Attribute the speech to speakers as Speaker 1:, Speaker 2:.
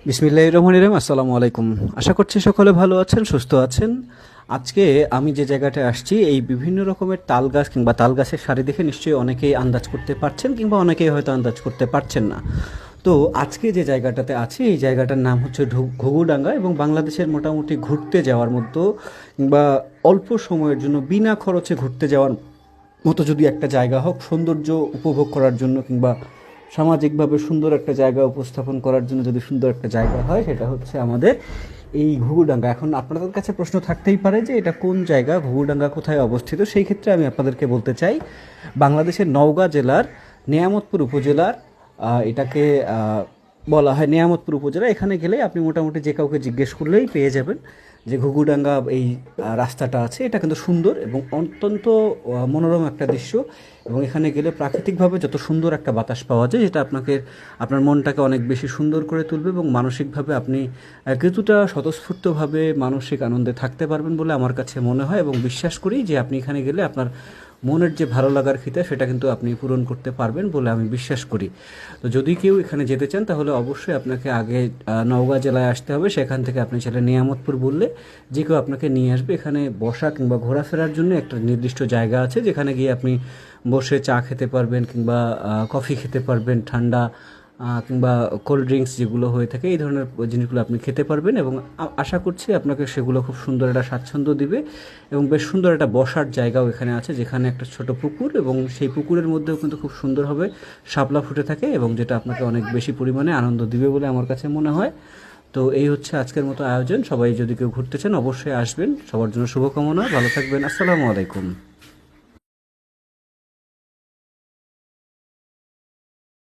Speaker 1: বিসমিল্লাহির রহমানির রহিম। আসসালামু আলাইকুম। আশা করছি সকলে ভালো আছেন, সুস্থ আছেন। আজকে আমি যে জায়গাটায় আসছি, এই বিভিন্ন রকমের তাল গাছ কিংবা তাল গাছের সারি দেখে নিশ্চয়ই অনেকেই আন্দাজ করতে পারছেন কিংবা অনেকেই হয়তো আন্দাজ করতে পারছেন না। তো আজকে যে জায়গাটাতে আছি, এই জায়গাটার নাম হচ্ছে ঘুঘুডাঙ্গা, এবং বাংলাদেশের মোটামুটি ঘুরতে যাওয়ার মতো কিংবা অল্প সময়ের জন্য বিনা খরচে ঘুরতে যাওয়ার মতো যদি একটা জায়গা হোক, সৌন্দর্য উপভোগ করার জন্য কিংবা সামাজিকভাবে সুন্দর একটা জায়গা উপস্থাপন করার জন্য যদি সুন্দর একটা জায়গা হয়, সেটা হচ্ছে আমাদের এই ঘুঘুডাঙ্গা। এখন আপনাদের কাছে প্রশ্ন থাকতেই পারে যে এটা কোন জায়গা, ঘুঘুডাঙ্গা কোথায় অবস্থিত। সেই ক্ষেত্রে আমি আপনাদেরকে বলতে চাই, বাংলাদেশের নওগাঁ জেলার নেয়ামতপুর উপজেলার এটাকে বলা হয় নেয়ামতপুর উপজেলা। এখানে গেলে আপনি মোটামুটি যে কাউকে জিজ্ঞেস করলেই পেয়ে যাবেন যে ঘুঘুডাঙ্গা এই রাস্তাটা আছে। এটা কিন্তু সুন্দর এবং অত্যন্ত মনোরম একটা দৃশ্য, এবং এখানে গেলে প্রাকৃতিকভাবে যত সুন্দর একটা বাতাস পাওয়া যায়, যেটা আপনার মনটাকে অনেক বেশি সুন্দর করে তুলবে, এবং মানসিকভাবে আপনি কিছুটা স্বতঃস্ফূর্তভাবে মানসিক আনন্দে থাকতে পারবেন বলে আমার কাছে মনে হয়, এবং বিশ্বাস করি যে আপনি এখানে গেলে আপনার মনের যে ভালো লাগার খিদা, সেটা কিন্তু আপনি পূরণ করতে পারবেন বলে আমি বিশ্বাস করি। তো যদি কেউ এখানে যেতে চান, তাহলে অবশ্যই আপনাকে আগে নওগাঁ জেলায় আসতে হবে। সেখান থেকে আপনি চাইলে নিয়ামতপুর বললে যে কেউ আপনাকে নিয়ে আসবে। এখানে বসা কিংবা ঘোরাফেরার জন্য একটা নির্দিষ্ট জায়গা আছে, যেখানে গিয়ে আপনি বসে চা খেতে পারবেন কিংবা কফি খেতে পারবেন, ঠান্ডা কিংবা কোল্ড ড্রিঙ্কস যেগুলো হয়ে থাকে, এই ধরনের জিনিসগুলো আপনি খেতে পারবেন, এবং আশা করছি আপনাকে সেগুলো খুব সুন্দর একটা স্বাচ্ছন্দ্য দিবে। এবং বেশ সুন্দর একটা বসার জায়গাও এখানে আছে, যেখানে একটা ছোট পুকুর, এবং সেই পুকুরের মধ্যেও কিন্তু খুব সুন্দরভাবে শাপলা ফুটে থাকে, এবং যেটা আপনাকে অনেক বেশি পরিমাণে আনন্দ দিবে বলে আমার কাছে মনে হয়। তো এই হচ্ছে আজকের মতো আয়োজন। সবাই যদি কেউ ঘুরতে চান অবশ্যই আসবেন। সবার জন্য শুভকামনা, ভালো থাকবেন। আসসালামু আলাইকুম।